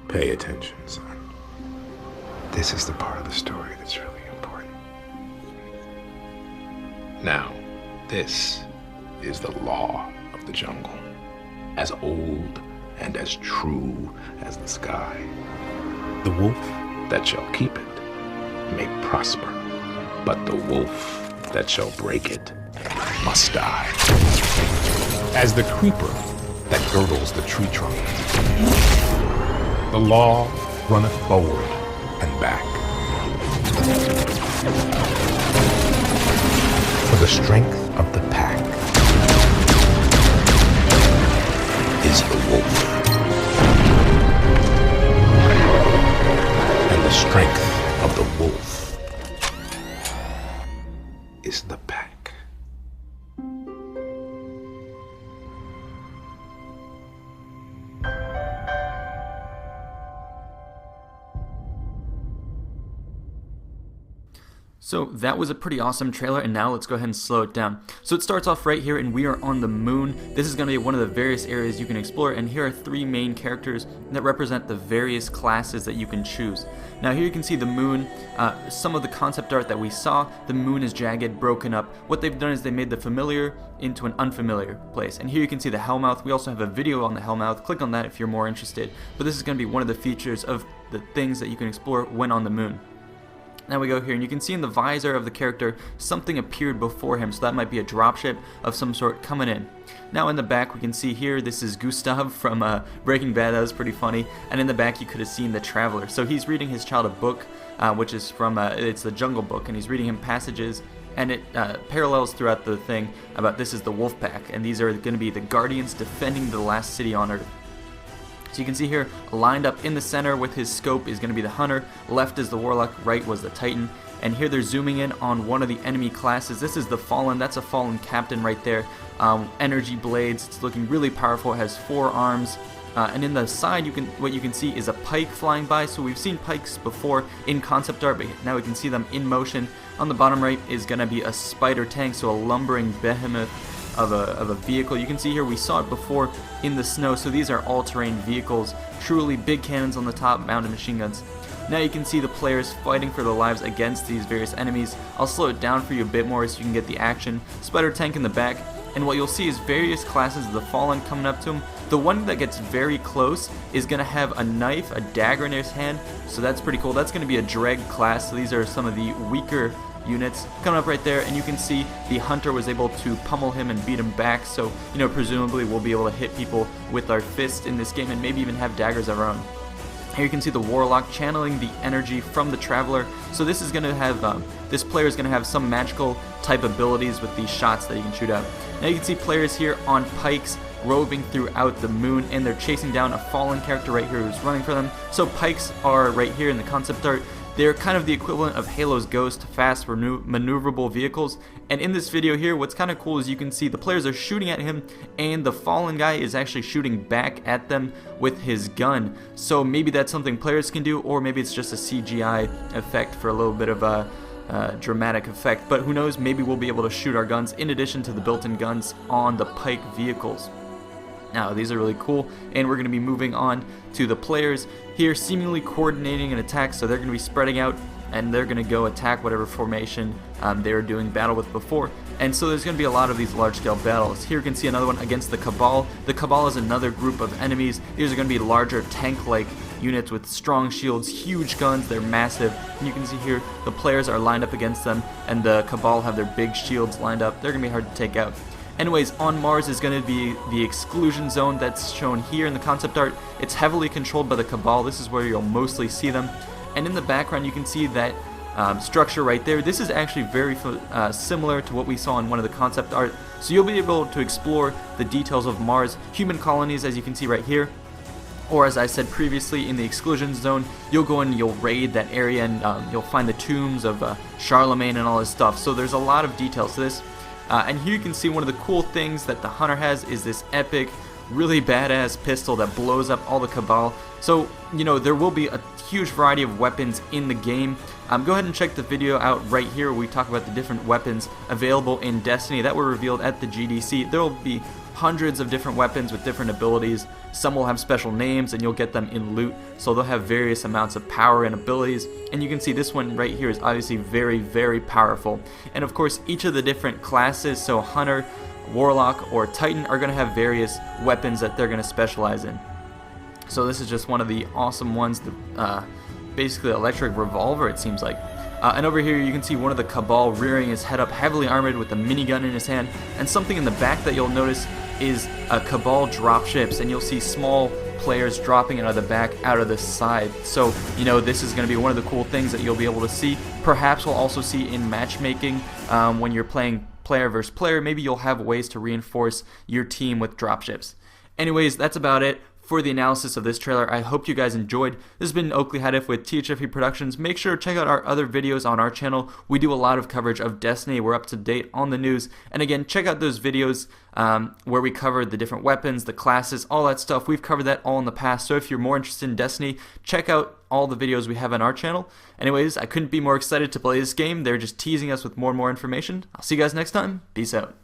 Pay attention, son. This is the part of the story that's really important. Now, this is the law of the jungle, as old and as true as the sky. The wolf that shall keep it may prosper, but the wolf that shall break it must die. As the creeper that girdles the tree trunk, the law runneth forward and back. For the strength of the pack is the wolf, and the strength of the wolf is the pack. So that was a pretty awesome trailer, and now let's go ahead and slow it down. So it starts off right here, and we are on the moon. This is going to be one of the various areas you can explore, and here are three main characters that represent the various classes that you can choose. Now here you can see the moon, some of the concept art that we saw. The moon is jagged, broken up. What they've done is they made the familiar into an unfamiliar place. And here you can see the Hellmouth. We also have a video on the Hellmouth. Click on that if you're more interested. But this is going to be one of the features of the things that you can explore when on the moon. Now we go here, and you can see in the visor of the character something appeared before him, so that might be a dropship of some sort coming in. Now in the back we can see here, this is Gustav from Breaking Bad. That was pretty funny. And in the back you could have seen the Traveler. So he's reading his child a book, which is from, it's the Jungle Book, and he's reading him passages, and it parallels throughout the thing about this is the Wolf Pack, and these are going to be the Guardians defending the last city on Earth. So you can see here, lined up in the center with his scope is going to be the Hunter, left is the Warlock, right was the Titan, and here they're zooming in on one of the enemy classes. This is the Fallen, that's a Fallen Captain right there. Energy blades, it's looking really powerful, it has 4 arms, and in the side what you can see is a pike flying by. So we've seen pikes before in concept art, but now we can see them in motion. On the bottom right is going to be a spider tank, so a lumbering behemoth of a vehicle. You can see here we saw it before in the snow, so these are all-terrain vehicles, truly big cannons on the top, mounted machine guns. Now you can see the players fighting for their lives against these various enemies. I'll slow it down for you a bit more so you can get the action. Spider tank in the back, and what you'll see is various classes of the Fallen coming up to him. The one that gets very close is going to have a knife, a dagger in his hand, so that's pretty cool. That's going to be a Dreg class, so these are some of the weaker units coming up right there, and you can see the Hunter was able to pummel him and beat him back, so presumably we'll be able to hit people with our fist in this game and maybe even have daggers of our own. Here you can see the Warlock channeling the energy from the Traveler, so this is going to have this player is going to have some magical type abilities with these shots that you can shoot out. Now you can see players here on pikes roving throughout the moon, and they're chasing down a Fallen character right here who's running for them. So pikes are right here in the concept art. They're kind of the equivalent of Halo's Ghost, fast maneuverable vehicles. And in this video here, what's kind of cool is you can see the players are shooting at him, and the Fallen guy is actually shooting back at them with his gun. So maybe that's something players can do, or maybe it's just a CGI effect for a little bit of a dramatic effect. But who knows, maybe we'll be able to shoot our guns in addition to the built-in guns on the pike vehicles. Now, these are really cool, and we're going to be moving on to the players here, seemingly coordinating an attack, so they're going to be spreading out, and they're going to go attack whatever formation they were doing battle with before. And so there's going to be a lot of these large-scale battles. Here you can see another one against the Cabal. The Cabal is another group of enemies. These are going to be larger tank-like units with strong shields, huge guns, they're massive. And you can see here the players are lined up against them, and the Cabal have their big shields lined up. They're going to be hard to take out. Anyways, on Mars is going to be the exclusion zone that's shown here in the concept art. It's heavily controlled by the Cabal. This is where you'll mostly see them. And in the background you can see that structure right there. This is actually very similar to what we saw in one of the concept art. So you'll be able to explore the details of Mars, human colonies, as you can see right here. Or as I said previously, in the exclusion zone, you'll go in and you'll raid that area, and you'll find the tombs of Charlemagne and all his stuff. So there's a lot of details to this. And here you can see one of the cool things that the Hunter has is this epic really badass pistol that blows up all the Cabal. So, you know, there will be a huge variety of weapons in the game. Go ahead and check the video out right here where we talk about the different weapons available in Destiny that were revealed at the GDC. There will be hundreds of different weapons with different abilities. Some will have special names and you'll get them in loot, so they'll have various amounts of power and abilities. And you can see this one right here is obviously very, very powerful. And of course, each of the different classes, so Hunter, Warlock, or Titan, are going to have various weapons that they're going to specialize in. So this is just one of the awesome ones, the basically electric revolver, it seems like. And over here you can see one of the Cabal rearing his head up, heavily armored with a minigun in his hand, and something in the back that you'll notice is a Cabal dropships, and you'll see small players dropping out of the back, out of the side. So, you know, this is going to be one of the cool things that you'll be able to see. Perhaps we'll also see in matchmaking when you're playing player versus player. Maybe you'll have ways to reinforce your team with dropships. Anyways, that's about it for the analysis of this trailer. I hope you guys enjoyed. This has been Oakley Hadif with THFE Productions. Make sure to check out our other videos on our channel. We do a lot of coverage of Destiny. We're up to date on the news. And again, check out those videos where we cover the different weapons, the classes, all that stuff. We've covered that all in the past. So if you're more interested in Destiny, check out all the videos we have on our channel. Anyways, I couldn't be more excited to play this game. They're just teasing us with more and more information. I'll see you guys next time. Peace out.